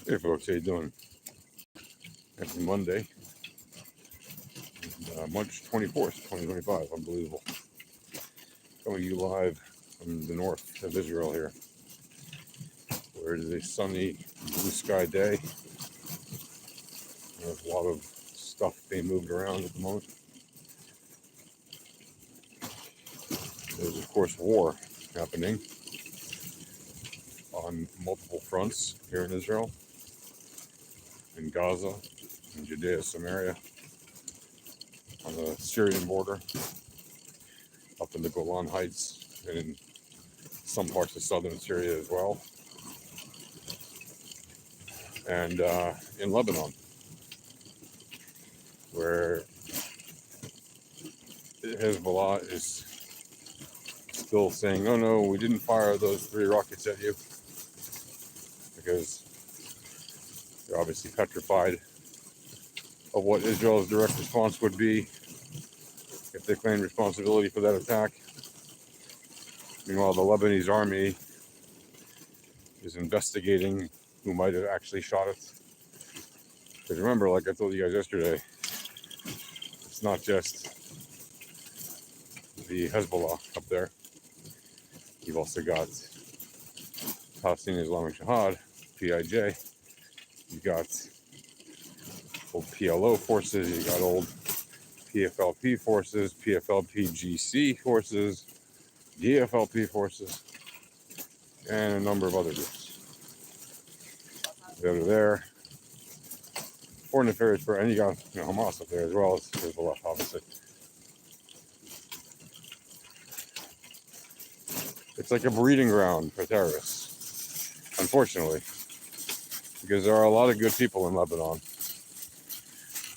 Hey folks, how you doing? Happy Monday, March 24th, 2025. Unbelievable. Coming to you live from the north of Israel here, where it is a sunny, blue sky day. There's a lot of stuff being moved around at the moment. There's, of course, war happening on multiple fronts here in Israel, in Gaza, in Judea, Samaria, on the Syrian border, up in the Golan Heights, and in some parts of southern Syria as well, and in Lebanon, where Hezbollah is still saying, "Oh no, we didn't fire those 3 rockets at you," because they're obviously petrified of what Israel's direct response would be if they claimed responsibility for that attack. Meanwhile, the Lebanese army is investigating who might have actually shot it. Because remember, like I told you guys yesterday, it's not just the Hezbollah up there. You've also got Palestinian Islamic Jihad, PIJ. You've got old PLO forces. You've got old PFLP forces, PFLP GC forces, DFLP forces, and a number of other groups that are there. Foreign affairs for, and you got Hamas up there as well as Hezbollah, obviously. It's like a breeding ground for terrorists, unfortunately, because there are a lot of good people in Lebanon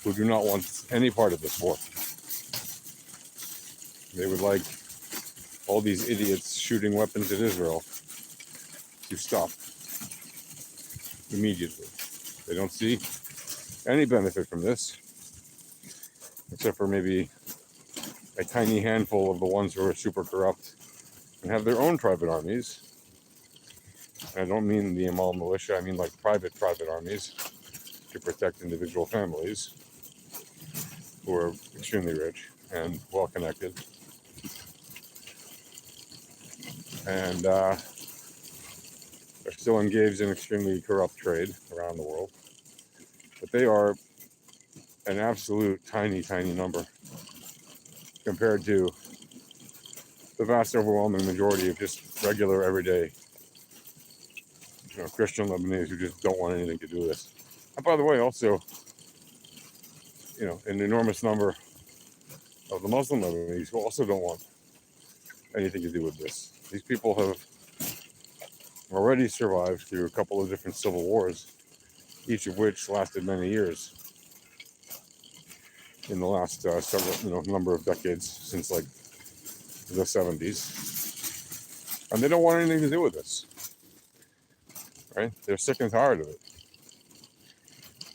who do not want any part of this war. They would like all these idiots shooting weapons at Israel to stop immediately. They don't see any benefit from this, except for maybe a tiny handful of the ones who are super corrupt and have their own private armies. And I don't mean the Amal militia, I mean like private armies to protect individual families who are extremely rich and well connected. And they're still engaged in extremely corrupt trade around the world. But they are an absolute tiny number compared to the vast overwhelming majority of just regular everyday Christian Lebanese who just don't want anything to do with this. And by the way, also, an enormous number of the Muslim Lebanese who also don't want anything to do with this. These people have already survived through a couple of different civil wars, each of which lasted many years in the last several, number of decades since like the 70s. And they don't want anything to do with this, right? They're sick and tired of it.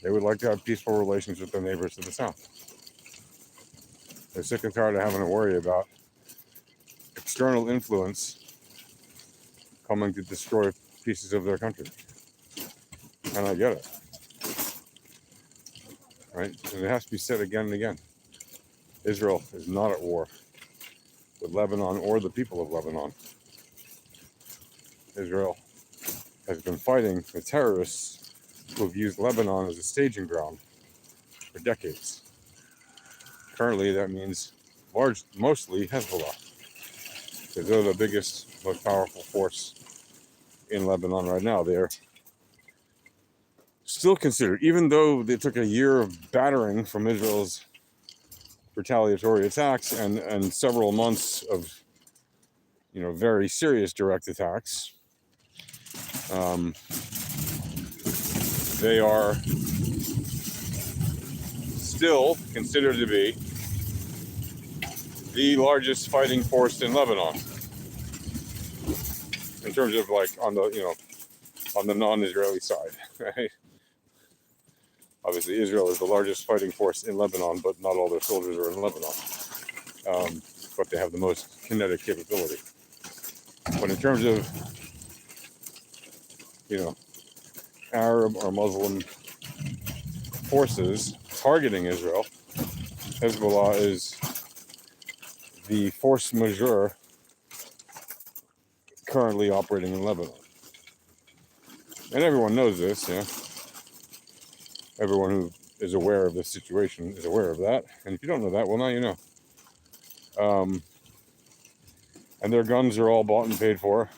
They would like to have peaceful relations with their neighbors to the south. They're sick and tired of having to worry about external influence coming to destroy pieces of their country. And I get it. Right? And it has to be said again and again. Israel is not at war with Lebanon or the people of Lebanon. Israel has been fighting the terrorists who have used Lebanon as a staging ground for decades. Currently, that means mostly Hezbollah, because they're the biggest, most powerful force in Lebanon right now. They're still considered, even though they took a year of battering from Israel's retaliatory attacks and several months of very serious direct attacks, they are still considered to be the largest fighting force in Lebanon in terms of on the non-Israeli side, right? Obviously, Israel is the largest fighting force in Lebanon, but not all their soldiers are in Lebanon. But they have the most kinetic capability. But in terms of, Arab or Muslim forces targeting Israel. Hezbollah is the force majeure currently operating in Lebanon. And everyone knows this, yeah. Everyone who is aware of this situation is aware of that. And if you don't know that, well, now you know. And their guns are all bought and paid for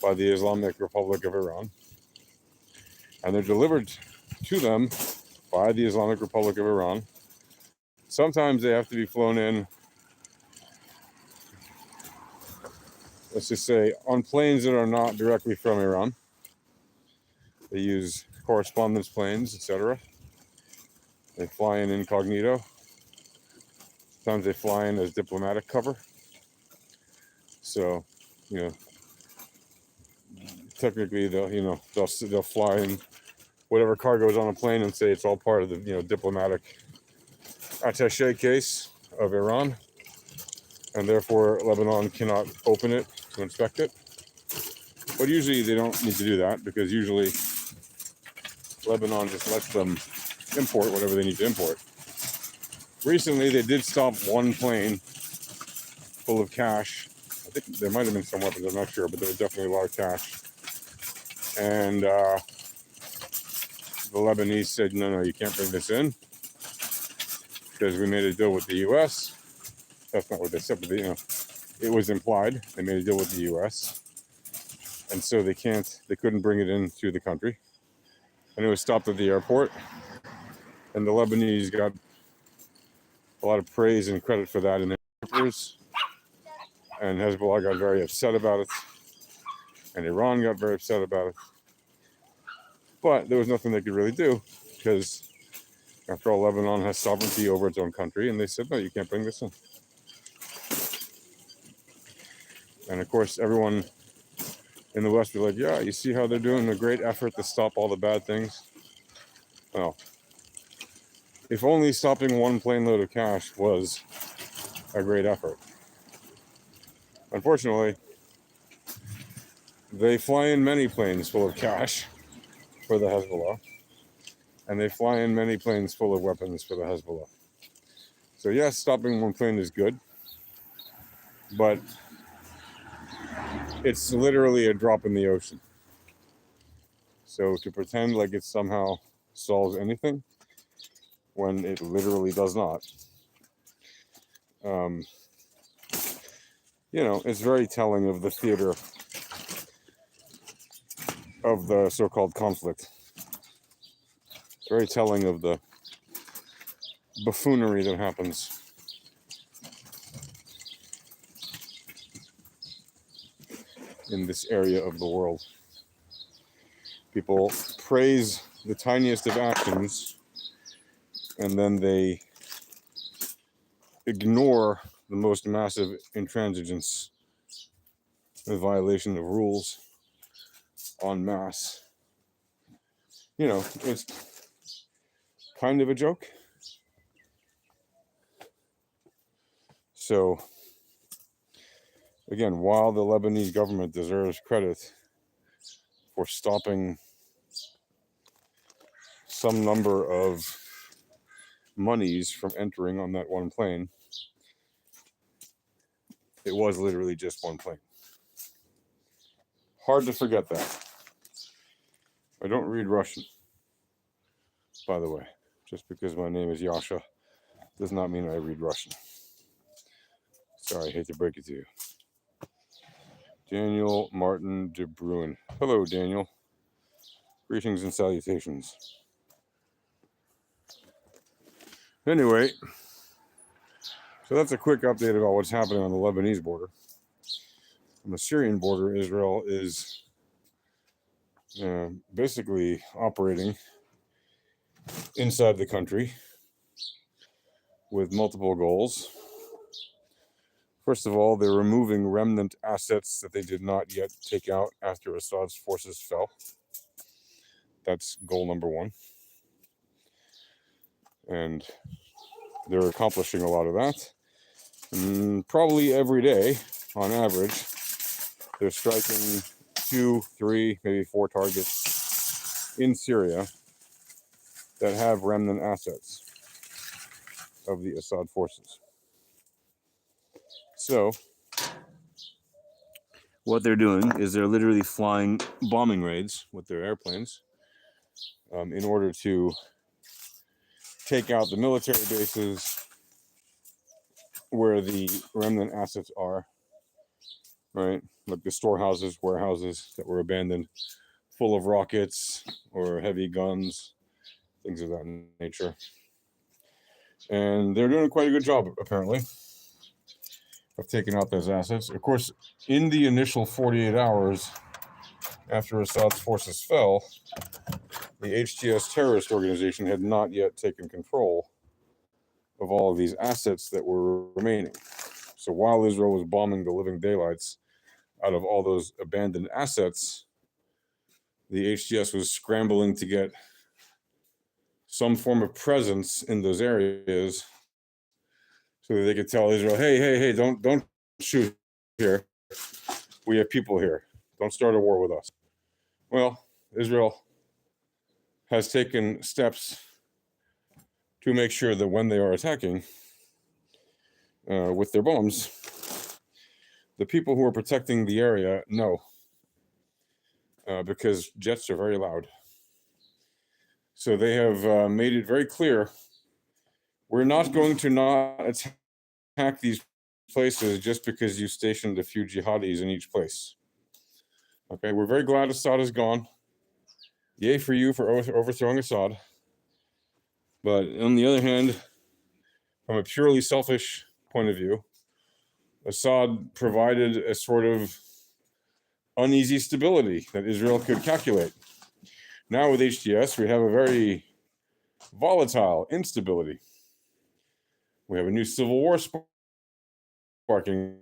by the Islamic Republic of Iran. And they're delivered to them by the Islamic Republic of Iran. Sometimes they have to be flown in, let's just say, on planes that are not directly from Iran. They use correspondence planes, etc. They fly in incognito. Sometimes they fly in as diplomatic cover. So, technically they'll fly in whatever cargo is on a plane and say it's all part of the diplomatic attaché case of Iran, and therefore Lebanon cannot open it to inspect it. But usually they don't need to do that, because usually Lebanon just lets them import whatever they need to import. Recently they did stop one plane full of cash. I think there might have been some weapons, I'm not sure, but there was definitely a lot of cash. And the Lebanese said, no, you can't bring this in, because we made a deal with the U.S. That's not what they said, but it was implied. They made a deal with the U.S. And so they couldn't bring it into the country. And it was stopped at the airport. And the Lebanese got a lot of praise and credit for that in their papers. And Hezbollah got very upset about it. And Iran got very upset about it. But there was nothing they could really do, because after all, Lebanon has sovereignty over its own country, and they said, no, you can't bring this in. And of course, everyone in the West was like, yeah, you see how they're doing a great effort to stop all the bad things? Well, if only stopping one plane load of cash was a great effort. Unfortunately, they fly in many planes full of cash for the Hezbollah, and they fly in many planes full of weapons for the Hezbollah. So yes, stopping one plane is good, but it's literally a drop in the ocean. So to pretend like it somehow solves anything, when it literally does not, it's very telling of the theater of the so-called conflict. It's very telling of the buffoonery that happens in this area of the world. People praise the tiniest of actions, and then they ignore the most massive intransigence and violation of rules en masse. It's kind of a joke. So, again, while the Lebanese government deserves credit for stopping some number of monies from entering on that one plane, it was literally just one plane. Hard to forget that. I don't read Russian, by the way. Just because my name is Yasha does not mean I read Russian. Sorry, I hate to break it to you. Daniel Martin de Bruin. Hello, Daniel. Greetings and salutations. Anyway, so that's a quick update about what's happening on the Lebanese border. On the Syrian border, Israel is basically operating inside the country with multiple goals. First of all, they're removing remnant assets that they did not yet take out after Assad's forces fell. That's goal number one. And they're accomplishing a lot of that. And probably every day, on average, they're striking 2, 3, maybe 4 targets in Syria that have remnant assets of the Assad forces. So what they're doing is they're literally flying bombing raids with their airplanes in order to take out the military bases where the remnant assets are, right? Like the storehouses, warehouses that were abandoned, full of rockets or heavy guns, things of that nature. And they're doing quite a good job, apparently, of taking out those assets. Of course, in the initial 48 hours after Assad's forces fell, the HTS terrorist organization had not yet taken control of all of these assets that were remaining. So while Israel was bombing the living daylights out of all those abandoned assets, the HTS was scrambling to get some form of presence in those areas so that they could tell Israel, hey, don't shoot here. We have people here. Don't start a war with us. Well, Israel has taken steps to make sure that when they are attacking with their bombs, the people who are protecting the area know, because jets are very loud. So they have made it very clear, we're not going to not attack these places just because you stationed a few jihadis in each place. Okay, we're very glad Assad is gone. Yay for you for overthrowing Assad. But on the other hand, from a purely selfish point of view, Assad provided a sort of uneasy stability that Israel could calculate. Now with HTS, we have a very volatile instability. We have a new civil war sparking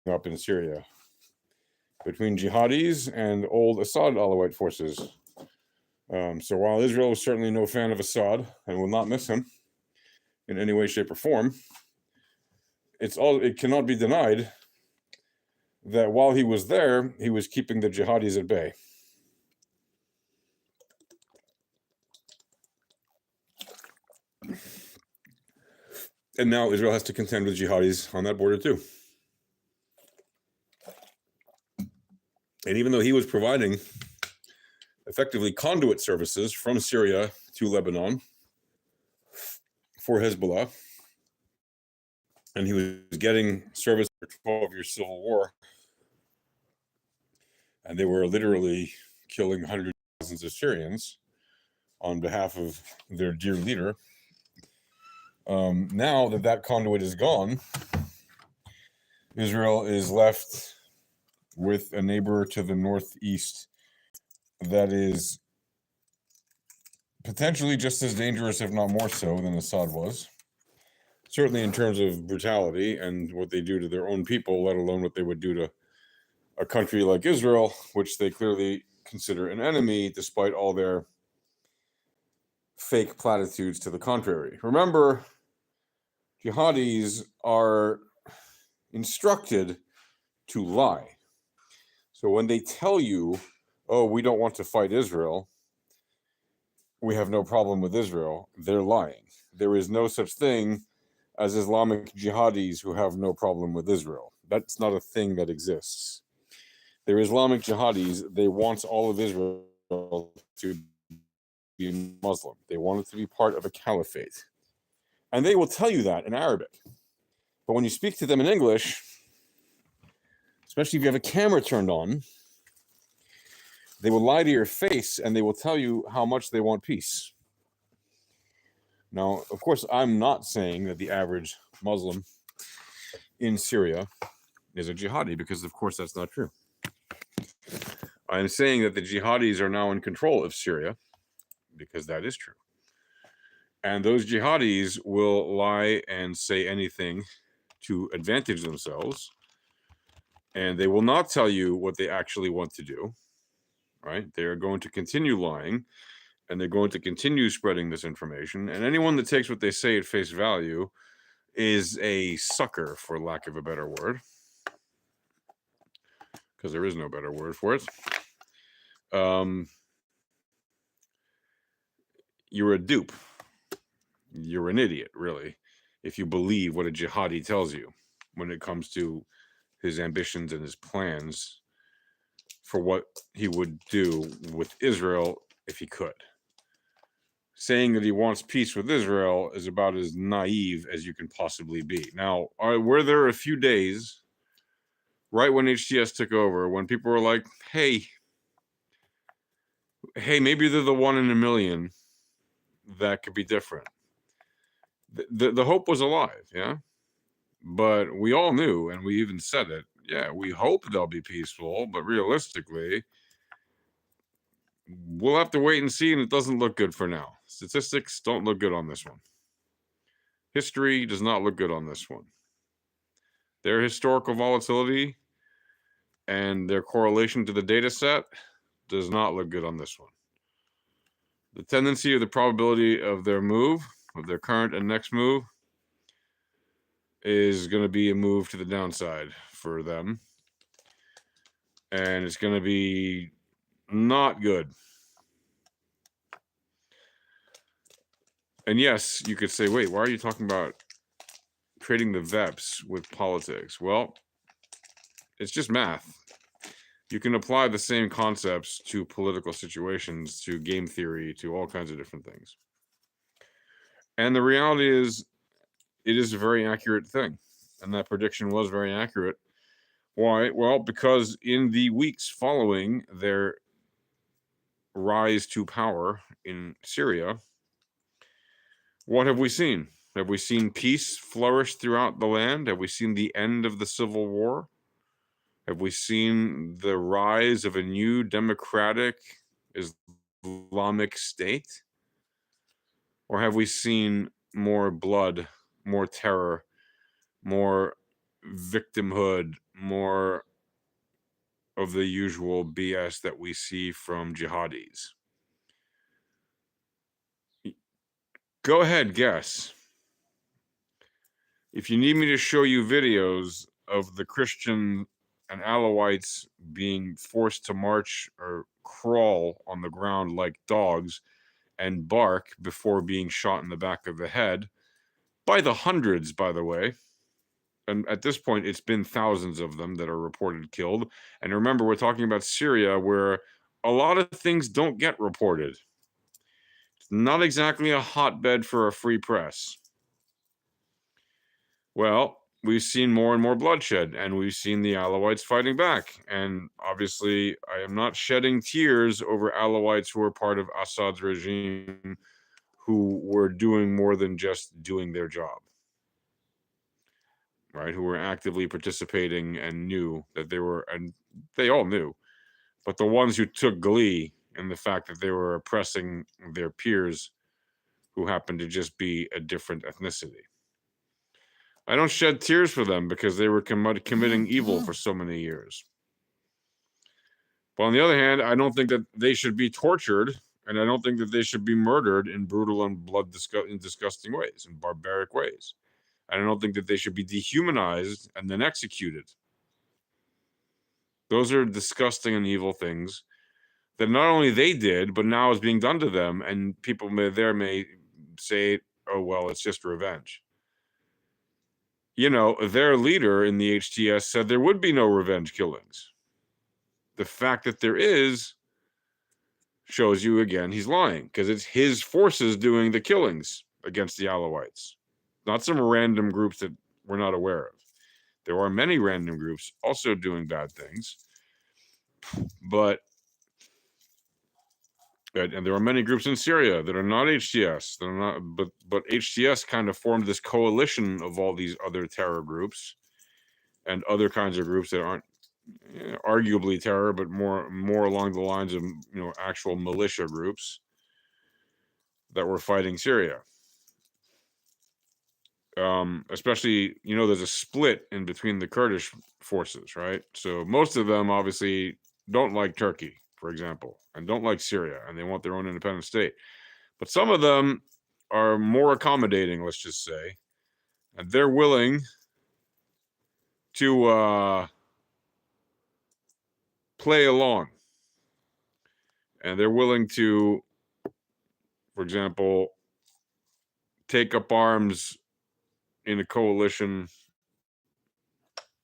up in Syria between jihadis and old Assad Alawite forces. So while Israel is certainly no fan of Assad and will not miss him in any way, shape, or form, it cannot be denied that while he was there, he was keeping the jihadis at bay. And now Israel has to contend with jihadis on that border too. And even though he was providing effectively conduit services from Syria to Lebanon for Hezbollah, and he was getting service for 12-year civil war, and they were literally killing hundreds of thousands of Syrians on behalf of their dear leader. Now that conduit is gone, Israel is left with a neighbor to the northeast that is potentially just as dangerous, if not more so, than Assad was. Certainly in terms of brutality and what they do to their own people, let alone what they would do to a country like Israel, which they clearly consider an enemy, despite all their fake platitudes to the contrary. Remember, jihadis are instructed to lie. So when they tell you, oh, we don't want to fight Israel, we have no problem with Israel, they're lying. There is no such thing as Islamic jihadis who have no problem with Israel. That's not a thing that exists. They're Islamic jihadis. They want all of Israel to be Muslim. They want it to be part of a caliphate. And they will tell you that in Arabic. But when you speak to them in English, especially if you have a camera turned on, they will lie to your face and they will tell you how much they want peace. Now, of course, I'm not saying that the average Muslim in Syria is a jihadi, because of course that's not true. I'm saying that the jihadis are now in control of Syria, because that is true. And those jihadis will lie and say anything to advantage themselves, and they will not tell you what they actually want to do, right? They are going to continue lying, and they're going to continue spreading this information. And anyone that takes what they say at face value is a sucker, for lack of a better word, because there is no better word for it. you're a dupe. You're an idiot, really, if you believe what a jihadi tells you when it comes to his ambitions and his plans for what he would do with Israel if he could. Saying that he wants peace with Israel is about as naive as you can possibly be. Now, were there a few days right when HTS took over when people were like, hey, maybe they're the one in a million that could be different? The hope was alive, yeah? But we all knew, and we even said it, yeah, we hope they'll be peaceful, but realistically, we'll have to wait and see, and it doesn't look good for now. Statistics don't look good on this one. History does not look good on this one. Their historical volatility and their correlation to the data set does not look good on this one. The tendency of the probability of their move, of their current and next move, is going to be a move to the downside for them. And it's going to be not good. And yes, you could say, wait, why are you talking about trading the VEPs with politics? Well, it's just math. You can apply the same concepts to political situations, to game theory, to all kinds of different things. And the reality is, it is a very accurate thing. And that prediction was very accurate. Why? Well, because in the weeks following their rise to power in Syria, what have we seen? Have we seen peace flourish throughout the land? Have we seen the end of the civil war? Have we seen the rise of a new democratic Islamic state? Or have we seen more blood, more terror, more victimhood, more of the usual BS that we see from jihadis? Go ahead, guess. If you need me to show you videos of the Christian and Alawites being forced to march or crawl on the ground like dogs and bark before being shot in the back of the head, by the hundreds, by the way. And at this point, it's been thousands of them that are reported killed. And remember, we're talking about Syria, where a lot of things don't get reported. It's not exactly a hotbed for a free press. Well, we've seen more and more bloodshed, and we've seen the Alawites fighting back. And obviously, I am not shedding tears over Alawites who are part of Assad's regime, who were doing more than just doing their job, right? Who were actively participating and knew that they were, and they all knew, but the ones who took glee in the fact that they were oppressing their peers who happened to just be a different ethnicity. I don't shed tears for them because they were committing evil for so many years. But on the other hand, I don't think that they should be tortured, and I don't think that they should be murdered in brutal and disgusting ways, in barbaric ways. I don't think that they should be dehumanized and then executed. Those are disgusting and evil things that not only they did, but now is being done to them, and people may say, oh, well, it's just revenge. You know, their leader in the HTS said there would be no revenge killings. The fact that there is shows you again he's lying, because it's his forces doing the killings against the Alawites, not some random groups that we're not aware of. There are many random groups also doing bad things, but and there are many groups in Syria that are not HTS, that are not, but HTS kind of formed this coalition of all these other terror groups and other kinds of groups that aren't arguably terror, but more along the lines of actual militia groups that were fighting Syria. Especially, there's a split in between the Kurdish forces, right? So most of them obviously don't like Turkey, for example, and don't like Syria, and they want their own independent state. But some of them are more accommodating, let's just say, and they're willing to play along, and they're willing to, For example, take up arms in a coalition,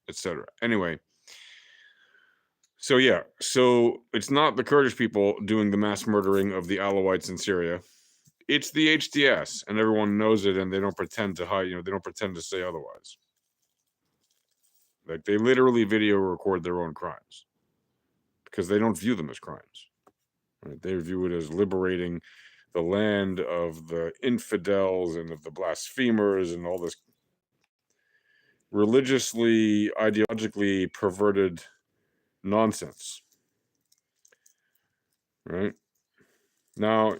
etc. Anyway, so yeah, so it's not the Kurdish people doing the mass murdering of the Alawites in Syria. It's the HTS, and everyone knows it, and they don't pretend to hide. They don't pretend to say otherwise. Like, they literally video record their own crimes because they don't view them as crimes. Right? They view it as liberating the land of the infidels and of the blasphemers and all this religiously, ideologically perverted nonsense. Right? Now,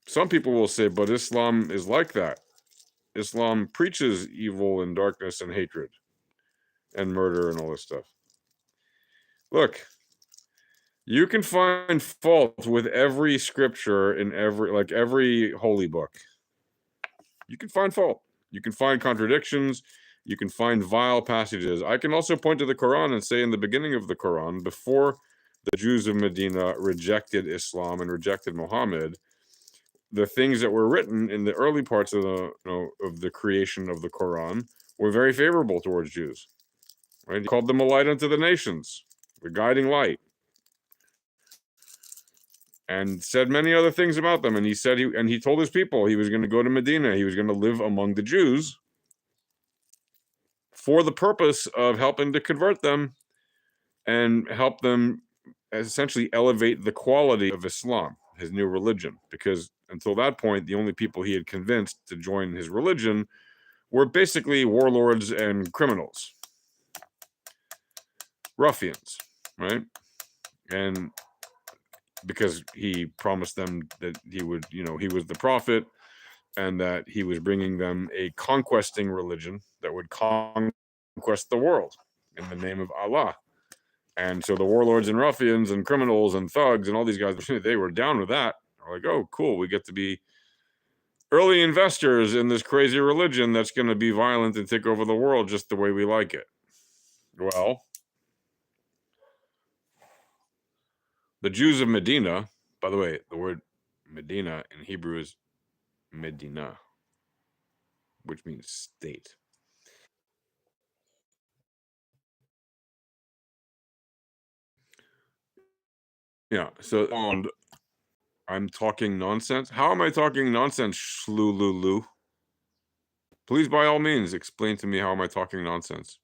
some people will say, but Islam is like that. Islam preaches evil and darkness and hatred and murder and all this stuff. Look, you can find fault with every scripture in every holy book. You can find fault. You can find contradictions. You can find vile passages. I can also point to the Quran and say in the beginning of the Quran, before the Jews of Medina rejected Islam and rejected Muhammad, the things that were written in the early parts of the creation of the Quran were very favorable towards Jews. Right? He called them a light unto the nations, the guiding light, and said many other things about them. And he said he told his people he was going to go to Medina. He was going to live among the Jews for the purpose of helping to convert them and help them essentially elevate the quality of Islam, his new religion. Because until that point, the only people he had convinced to join his religion were basically warlords and criminals, ruffians, right? And because he promised them that he would, he was the prophet and that he was bringing them a conquesting religion that would conquest the world in the name of Allah. And so the warlords and ruffians and criminals and thugs and all these guys, they were down with that. They're like, oh, cool, we get to be early investors in this crazy religion that's going to be violent and take over the world just the way we like it. Well, the Jews of Medina, by the way, the word Medina in Hebrew is Medina, which means state. Yeah, so I'm talking nonsense. How am I talking nonsense, Shlululu? Please, by all means, explain to me how am I talking nonsense.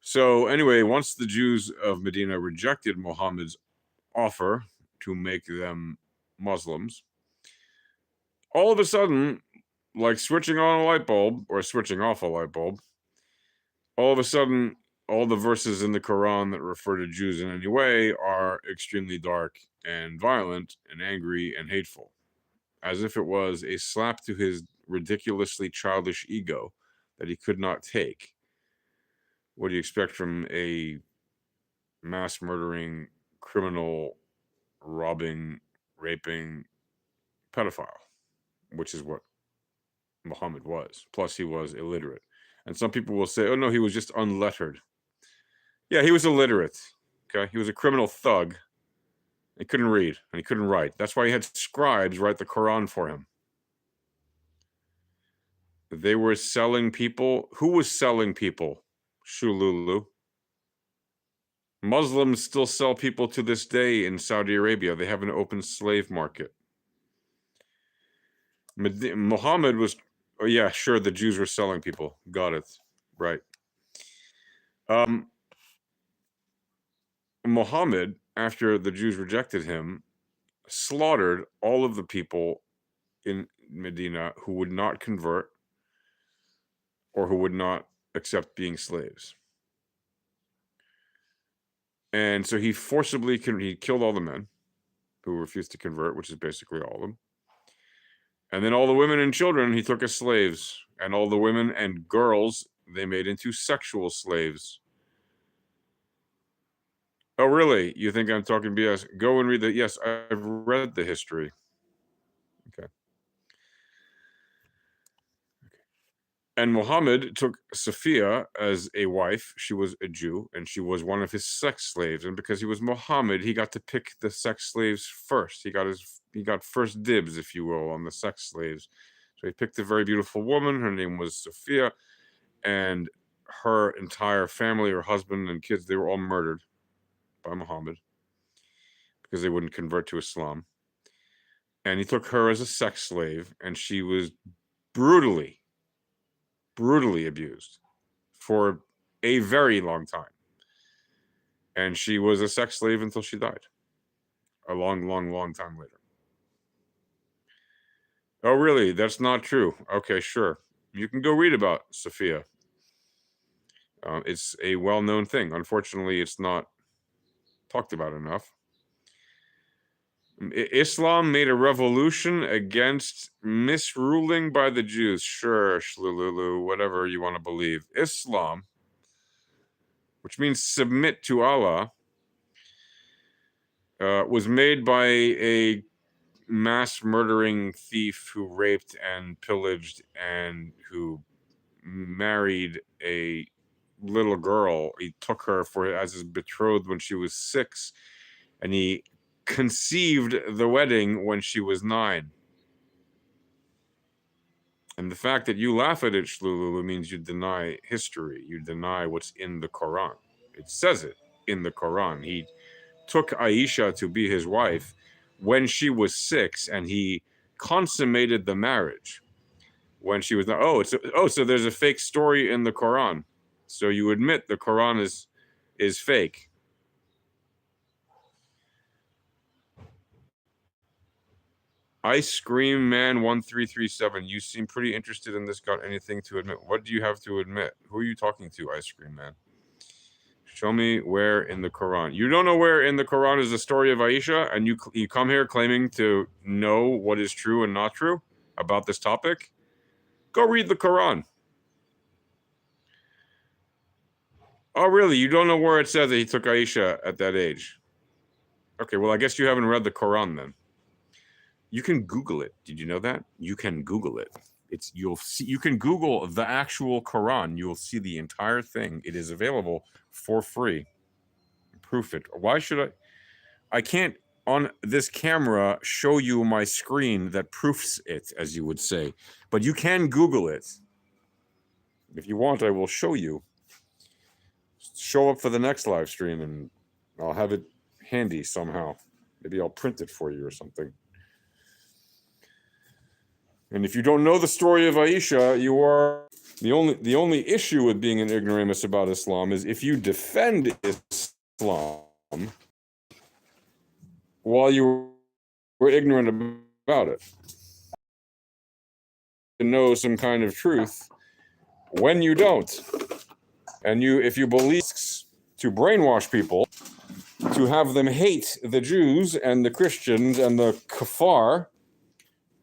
So anyway, once the Jews of Medina rejected Muhammad's offer to make them Muslims, all of a sudden, like switching on a light bulb or switching off a light bulb, all of a sudden, all the verses in the Quran that refer to Jews in any way are extremely dark and violent and angry and hateful, as if it was a slap to his ridiculously childish ego that he could not take. What do you expect from a mass murdering, criminal, robbing, raping pedophile, which is what Muhammad was? Plus, he was illiterate. And some people will say, oh, no, he was just unlettered. Yeah, he was illiterate. Okay. He was a criminal thug. He couldn't read and he couldn't write. That's why he had scribes write the Quran for him. They were selling people. Who was selling people? Shululu. Muslims still sell people to this day in Saudi Arabia. They have an open slave market. Muhammad was, oh yeah, sure, the Jews were selling people. Got it. Right. Muhammad, after the Jews rejected him, slaughtered all of the people in Medina who would not convert or who would not accept being slaves. And so he forcibly he killed all the men who refused to convert, which is basically all of them. And then all the women and children he took as slaves, and all the women and girls they made into sexual slaves. Oh, really? You think I'm talking BS? Go and read the. Yes, I've read the history. Okay. And Muhammad took Sophia as a wife. She was a Jew, and she was one of his sex slaves. And because he was Muhammad, he got to pick the sex slaves first. He got his got first dibs, if you will, on the sex slaves. So he picked a very beautiful woman. Her name was Sophia, and her entire family, her husband and kids, they were all murdered by Muhammad because they wouldn't convert to Islam. And he took her as a sex slave, and she was brutally abused for a very long time. And she was a sex slave until she died. A long time later. Oh, really? That's not true. Okay, sure. You can go read about Sophia. It's a well-known thing. Unfortunately, it's not talked about enough. Islam made a revolution against misruling by the Jews. Sure, shlululu, whatever you want to believe. Islam, which means submit to Allah, was made by a mass murdering thief who raped and pillaged and who married a little girl. He took her as his betrothed when she was 6, and he conceived the wedding when she was 9. And the fact that you laugh at it, Shlululu, means you deny history. You deny what's in the Quran. It says it in the Quran. He took Aisha to be his wife when she was 6, and he consummated the marriage when she was not. So there's a fake story in the Quran. So you admit the Quran is fake. Ice Cream Man 1337. You seem pretty interested in this. Got anything to admit? What do you have to admit? Who are you talking to, Ice Cream Man? Show me where in the Quran. You don't know where in the Quran is the story of Aisha, and you come here claiming to know what is true and not true about this topic? Go read the Quran. Oh, really? You don't know where it says that he took Aisha at that age? Okay, well, I guess you haven't read the Quran then. You can Google it. Did you know that? You can Google it. You'll see. You can Google the actual Quran. You will see the entire thing. It is available for free. Proof it. Why should I? I can't on this camera show you my screen that proofs it, as you would say. But you can Google it. If you want, I will show you. Show up for the next live stream, and I'll have it handy somehow. Maybe I'll print it for you or something. And if you don't know the story of Aisha, you are the only issue with being an ignoramus about Islam is if you defend Islam while you were ignorant about it. To know some kind of truth when you don't. And if you believe to brainwash people, to have them hate the Jews and the Christians and the kafar,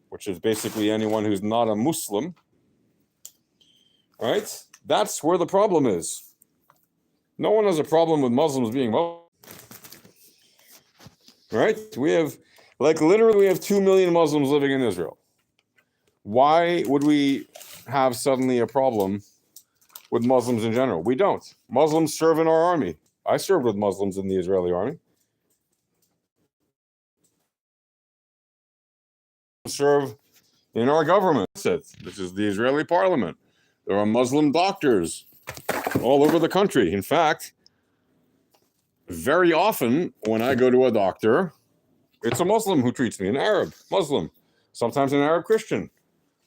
which is basically anyone who's not a Muslim, right? That's where the problem is. No one has a problem with Muslims being Muslim, right? We have 2 million Muslims living in Israel. Why would we have suddenly a problem with Muslims in general? We don't. Muslims serve in our army. I served with Muslims in the Israeli army. Serve in our government, which is the Israeli parliament. There are Muslim doctors all over the country. In fact, very often when I go to a doctor, it's a Muslim who treats me, an Arab Muslim, sometimes an Arab Christian,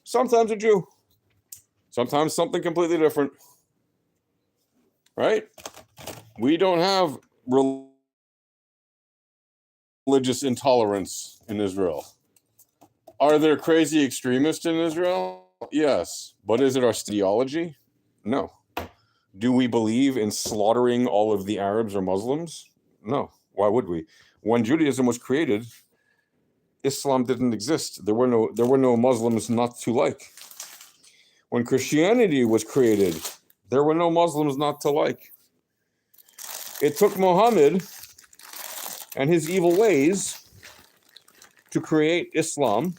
sometimes a Jew, sometimes something completely different, right? We don't have religious intolerance in Israel. Are there crazy extremists in Israel? Yes. But is it our ideology? No. Do we believe in slaughtering all of the Arabs or Muslims? No. Why would we? When Judaism was created, Islam didn't exist. There were no Muslims not to like. When Christianity was created, there were no Muslims not to like. It took Muhammad and his evil ways to create Islam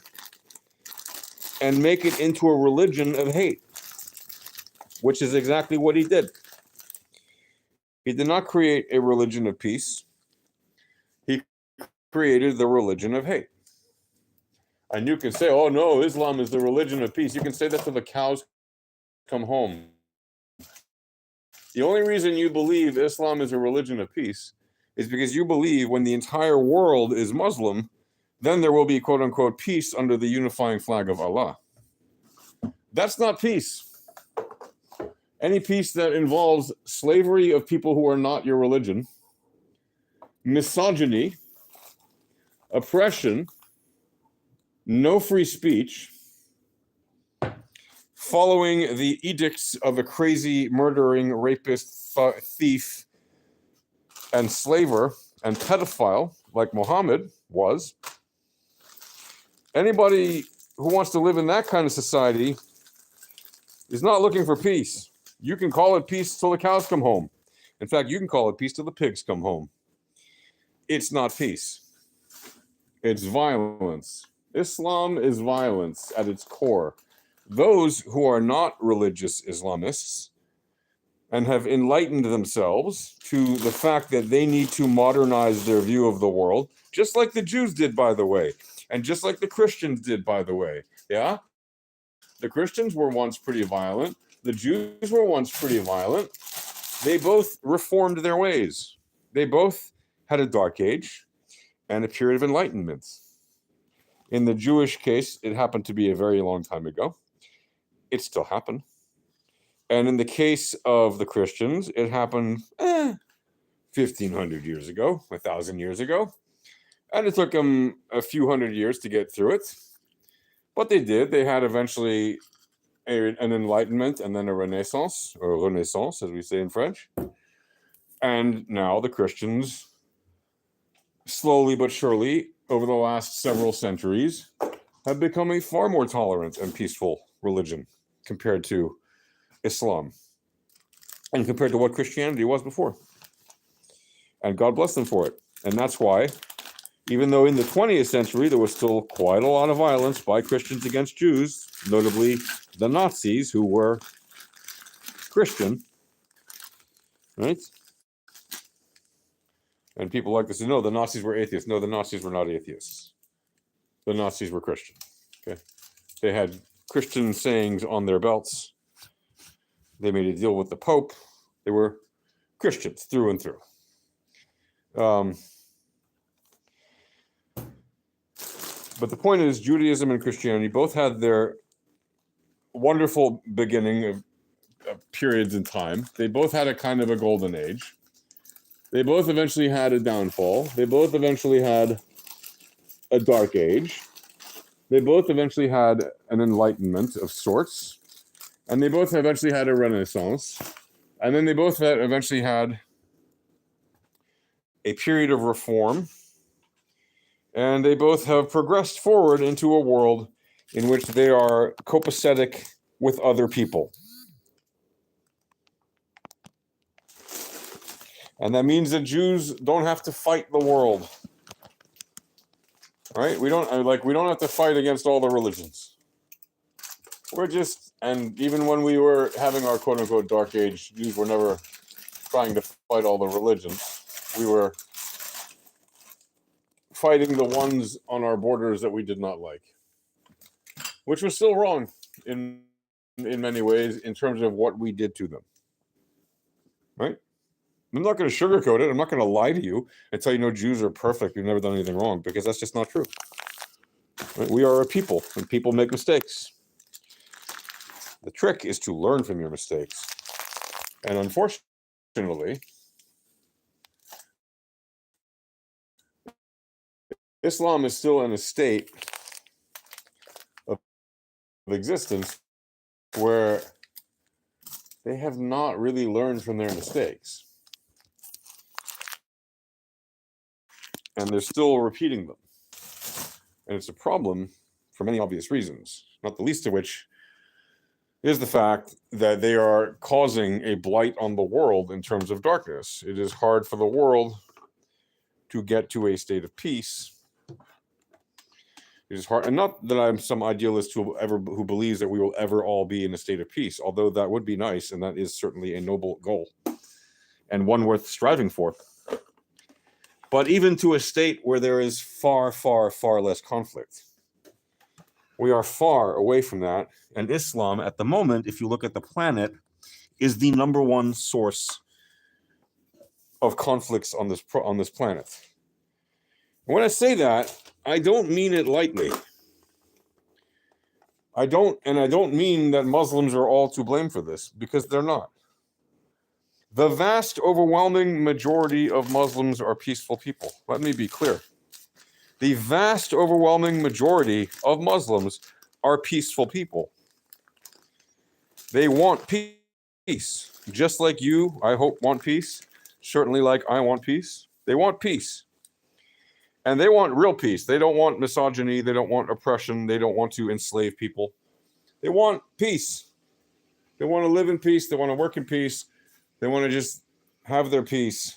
and make it into a religion of hate, which is exactly what he did. He did not create a religion of peace. He created the religion of hate. And you can say, oh no, Islam is the religion of peace. You can say that till the cows come home. The only reason you believe Islam is a religion of peace is because you believe when the entire world is Muslim, then there will be quote unquote peace under the unifying flag of Allah. That's not peace. Any peace that involves slavery of people who are not your religion, misogyny, oppression, no free speech, following the edicts of a crazy murdering, rapist, thief, and slaver and pedophile like Muhammad was. Anybody who wants to live in that kind of society is not looking for peace. You can call it peace till the cows come home. In fact, you can call it peace till the pigs come home. It's not peace. It's violence. Islam is violence at its core. Those who are not religious Islamists and have enlightened themselves to the fact that they need to modernize their view of the world, just like the Jews did, by the way, and just like the Christians did, by the way. Yeah? The Christians were once pretty violent. The Jews were once pretty violent. They both reformed their ways. They both had a dark age and a period of enlightenment. In the Jewish case, it happened to be a very long time ago. It still happened. And in the case of the Christians, it happened 1,500 years ago, 1,000 years ago. And it took them a few hundred years to get through it. But they did. They had eventually an enlightenment and then a renaissance, or renaissance, as we say in French. And now the Christians, slowly but surely, over the last several centuries, have become a far more tolerant and peaceful religion compared to Islam and compared to what Christianity was before. And God bless them for it. And that's why, even though in the 20th century there was still quite a lot of violence by Christians against Jews, notably the Nazis, who were Christian, right? And people like to say, no, the Nazis were atheists. No, the Nazis were not atheists. The Nazis were Christian. Okay, they had Christian sayings on their belts. They made a deal with the Pope. They were Christians through and through. But the point is, Judaism and Christianity both had their wonderful beginning of periods in time. They both had a kind of a golden age. They both eventually had a downfall. They both eventually had a dark age. They both eventually had an enlightenment of sorts. And they both eventually had a renaissance. And then they both eventually had a period of reform. And they both have progressed forward into a world in which they are copacetic with other people. And that means that Jews don't have to fight the world. Right? We don't have to fight against all the religions. We're just, and even when we were having our quote unquote dark age, Jews were never trying to fight all the religions. We were fighting the ones on our borders that we did not like, which was still wrong in many ways in terms of what we did to them. Right? I'm not going to sugarcoat it. I'm not going to lie to you and tell you no Jews are perfect. We've never done anything wrong, because that's just not true. Right? We are a people, and people make mistakes. The trick is to learn from your mistakes. And unfortunately, Islam is still in a state of existence where they have not really learned from their mistakes. And they're still repeating them. And it's a problem for many obvious reasons, not the least of which is the fact that they are causing a blight on the world in terms of darkness. It is hard for the world to get to a state of peace. It is hard, and not that I'm some idealist who believes that we will ever all be in a state of peace, although that would be nice, and that is certainly a noble goal and one worth striving for. But even to a state where there is far, far, far less conflict, We are far away from that. And Islam, at the moment, if you look at the planet, is the number one source of conflicts on this planet. And when I say that, I don't mean it lightly. I don't mean that Muslims are all to blame for this, because they're not. The vast, overwhelming majority of Muslims are peaceful people. Let me be clear. The vast, overwhelming majority of Muslims are peaceful people. They want peace, just like you, I hope, want peace. Certainly like I want peace. They want peace. And they want real peace. They don't want misogyny. They don't want oppression. They don't want to enslave people. They want peace. They want to live in peace. They want to work in peace. They want to just have their peace,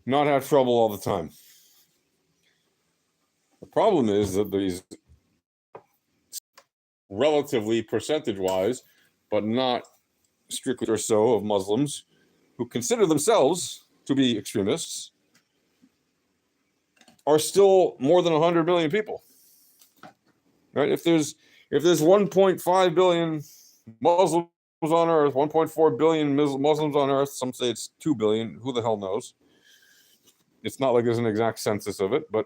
not have trouble all the time. The problem is that these relatively percentage-wise, but not strictly or so, of Muslims who consider themselves to be extremists are still more than 100 million people. Right? If there's 1.5 billion Muslims on Earth, 1.4 billion Muslims on Earth, some say it's 2 billion, who the hell knows? It's not like there's an exact census of it, but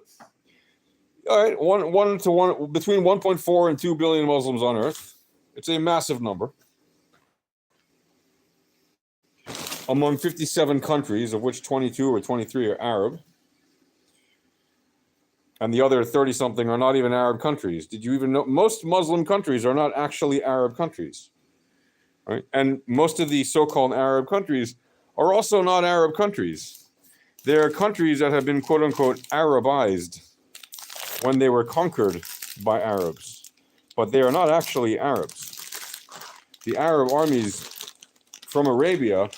all right, one to one, between 1.4 and 2 billion Muslims on Earth. It's a massive number. Among 57 countries, of which 22 or 23 are Arab, and the other 30-something are not even Arab countries. Did you even know most Muslim countries are not actually Arab countries? Right? And most of the so-called Arab countries are also not Arab countries. They're countries that have been, quote-unquote, Arabized when they were conquered by Arabs. But they are not actually Arabs. The Arab armies from Arabia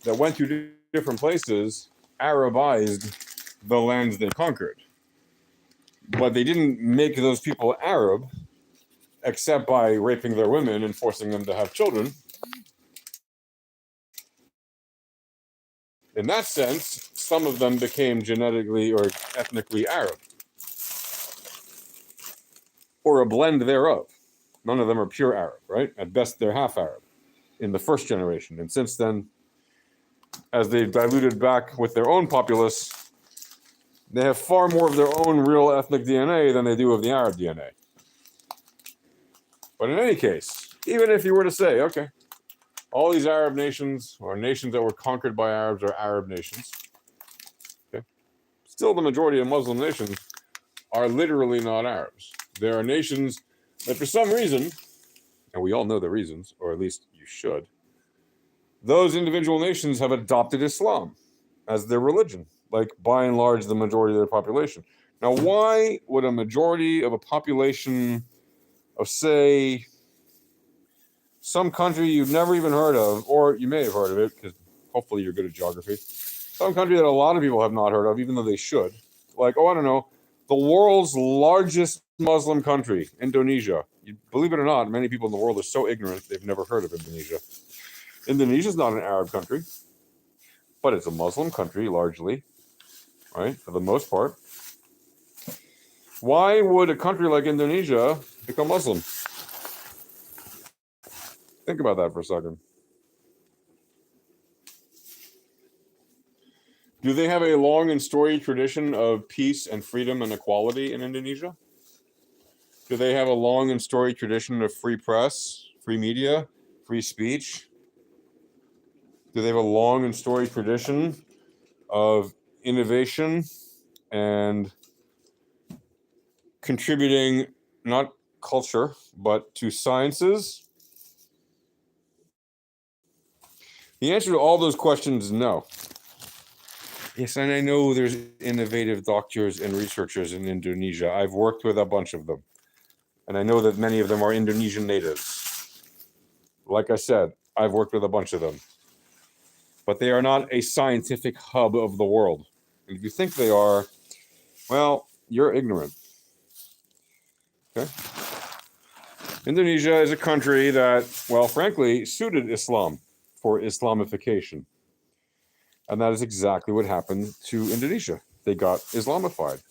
that went to different places Arabized the lands they conquered. But they didn't make those people Arab, except by raping their women and forcing them to have children. In that sense, some of them became genetically or ethnically Arab, or a blend thereof. None of them are pure Arab, right? At best, they're half Arab in the first generation. And since then, as they've diluted back with their own populace, they have far more of their own real ethnic DNA than they do of the Arab DNA. But in any case, even if you were to say, okay, all these Arab nations or nations that were conquered by Arabs are Arab nations, okay, still the majority of Muslim nations are literally not Arabs. There are nations that for some reason, and we all know the reasons, or at least you should, those individual nations have adopted Islam as their religion, like by and large the majority of their population. Now, why would a majority of a population of, say, some country you've never even heard of, or you may have heard of it, because hopefully you're good at geography, some country that a lot of people have not heard of, even though they should, like, oh, I don't know, the world's largest Muslim country, Indonesia. Believe it or not, many people in the world are so ignorant they've never heard of Indonesia. Indonesia is not an Arab country, but it's a Muslim country largely, right, for the most part. Why would a country like Indonesia become Muslim? Think about that for a second. Do they have a long and storied tradition of peace and freedom and equality in Indonesia? Do they have a long and storied tradition of free press, free media, free speech? Do they have a long and storied tradition of innovation and contributing not culture, but to sciences? The answer to all those questions is no. Yes, and I know there's innovative doctors and researchers in Indonesia. I've worked with a bunch of them. And I know that many of them are Indonesian natives. Like I said, I've worked with a bunch of them. But they are not a scientific hub of the world. And if you think they are, well, you're ignorant. Okay? Indonesia is a country that, well, frankly, suited Islam for Islamification. And that is exactly what happened to Indonesia. They got Islamified.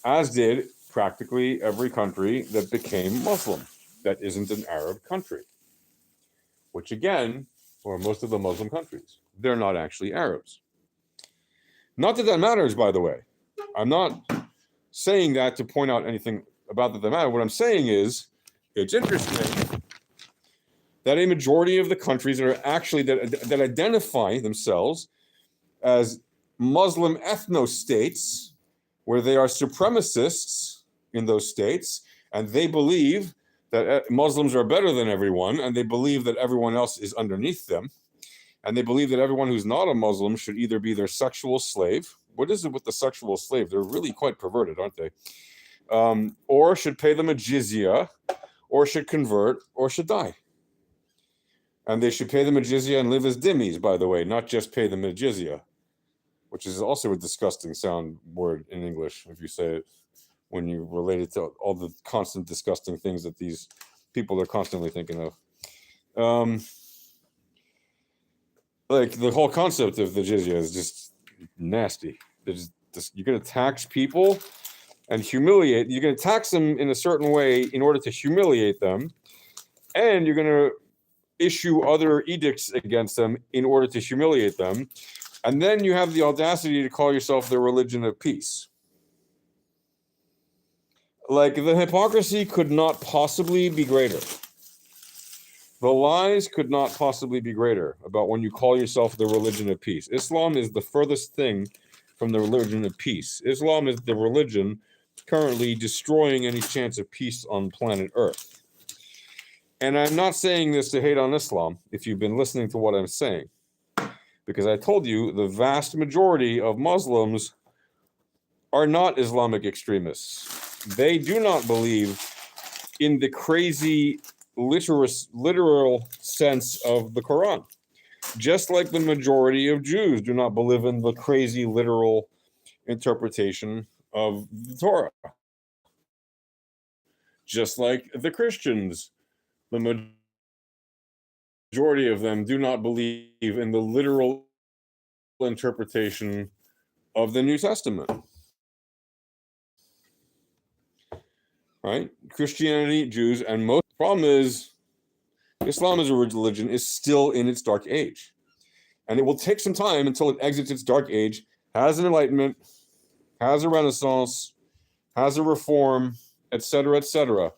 As did practically every country that became Muslim that isn't an Arab country, which again, or most of the Muslim countries, they're not actually Arabs. Not that that matters, by the way. I'm not saying that to point out anything about that matter. What I'm saying is, it's interesting that a majority of the countries that are actually that identify themselves as Muslim ethno-states, where they are supremacists in those states, and they believe that Muslims are better than everyone, and they believe that everyone else is underneath them, and they believe that everyone who's not a Muslim should either be their sexual slave. What is it with the sexual slave? They're really quite perverted, aren't they? Or should pay them a jizya, or should convert, or should die. And they should pay them a jizya and live as dhimmis, by the way, not just pay them a jizya, which is also a disgusting sound word in English if you say it when you relate it to all the constant disgusting things that these people are constantly thinking of. Like the whole concept of the jizya is just nasty. You're going to tax people and humiliate. You're going to tax them in a certain way in order to humiliate them, and you're going to issue other edicts against them in order to humiliate them. And then you have the audacity to call yourself the religion of peace. Like, the hypocrisy could not possibly be greater. The lies could not possibly be greater about when you call yourself the religion of peace. Islam is the furthest thing from the religion of peace. Islam is the religion currently destroying any chance of peace on planet Earth. And I'm not saying this to hate on Islam, if you've been listening to what I'm saying. Because I told you the vast majority of Muslims are not Islamic extremists. They do not believe in the crazy literal sense of the Quran. Just like the majority of Jews do not believe in the crazy literal interpretation of the Torah. Just like the Christians, the majority of them do not believe in the literal interpretation of the New Testament. Right? Christianity, Jews, and most. The problem is, Islam as a religion is still in its dark age. And it will take some time until it exits its dark age, has an enlightenment, has a renaissance, has a reform, etc., etc.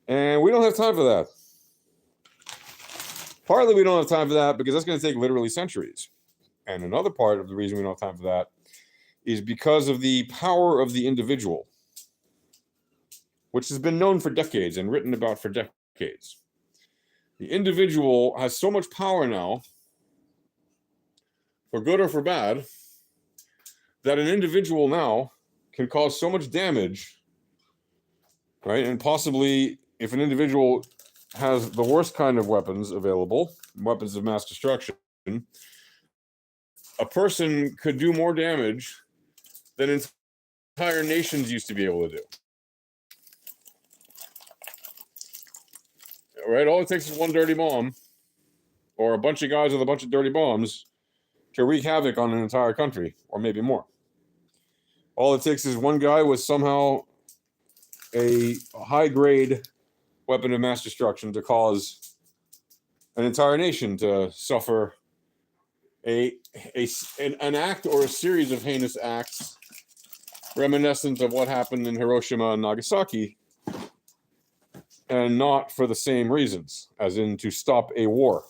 And we don't have time for that. Partly we don't have time for that because that's going to take literally centuries. And another part of the reason we don't have time for that is because of the power of the individual, which has been known for decades and written about for decades. The individual has so much power now, for good or for bad, that an individual now can cause so much damage, right? And possibly, if an individual has the worst kind of weapons available, weapons of mass destruction, a person could do more damage than entire nations used to be able to do. Right? All it takes is one dirty bomb, or a bunch of guys with a bunch of dirty bombs, to wreak havoc on an entire country, or maybe more. All it takes is one guy with somehow a high-grade weapon of mass destruction to cause an entire nation to suffer an act or a series of heinous acts reminiscent of what happened in Hiroshima and Nagasaki, and not for the same reasons, as in to stop a war,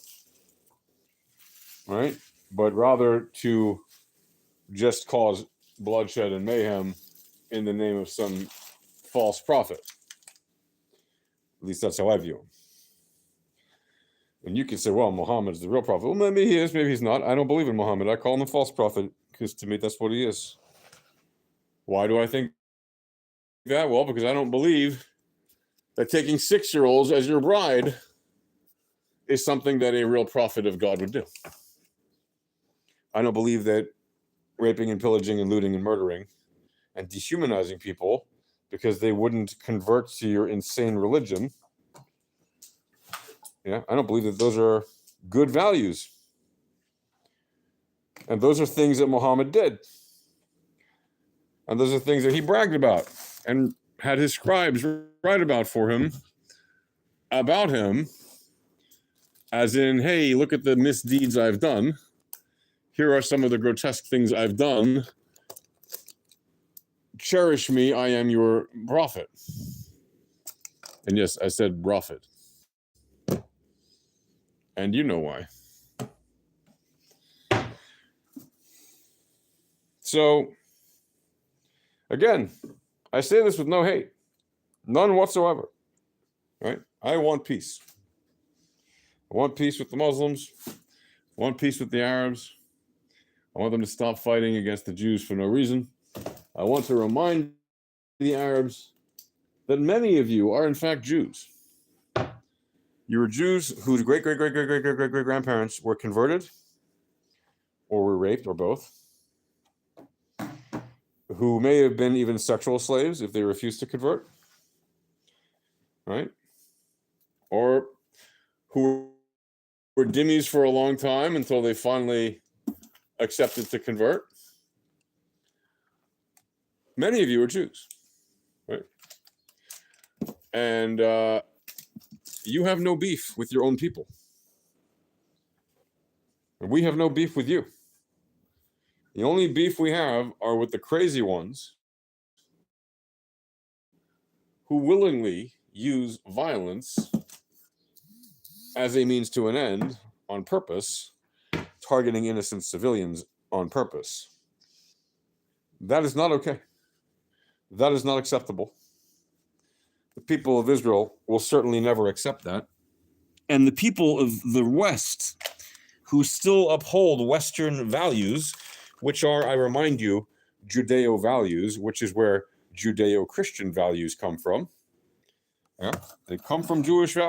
right? But rather to just cause bloodshed and mayhem in the name of some false prophet. At least that's how I view him. And you can say, well, Muhammad's the real prophet. Well, maybe he is, maybe he's not. I don't believe in Muhammad. I call him a false prophet because to me, that's what he is. Why do I think that? Well, because I don't believe that taking 6-year-olds as your bride is something that a real prophet of God would do. I don't believe that raping and pillaging and looting and murdering and dehumanizing people because they wouldn't convert to your insane religion. Yeah, I don't believe that those are good values. And those are things that Muhammad did. And those are things that he bragged about. and had his scribes write about him, as in, hey, look at the misdeeds I've done. Here are some of the grotesque things I've done. Cherish me, I am your prophet. And yes, I said prophet. And you know why. So, again, I say this with no hate. None whatsoever. Right? I want peace. I want peace with the Muslims. I want peace with the Arabs. I want them to stop fighting against the Jews for no reason. I want to remind the Arabs that many of you are in fact Jews. You were Jews whose great-great-great-great-great-great-great-grandparents were converted or were raped or both, who may have been even sexual slaves if they refused to convert, right? Or who were dhimmis for a long time until they finally accepted to convert. Many of you are Jews, right? And you have no beef with your own people. And we have no beef with you. The only beef we have are with the crazy ones who willingly use violence as a means to an end on purpose, targeting innocent civilians on purpose. That is not okay. That is not acceptable. The people of Israel will certainly never accept that. And the people of the West, who still uphold Western values, which are, I remind you, Judeo values, which is where Judeo-Christian values come from. Yeah, they come from Jewish values.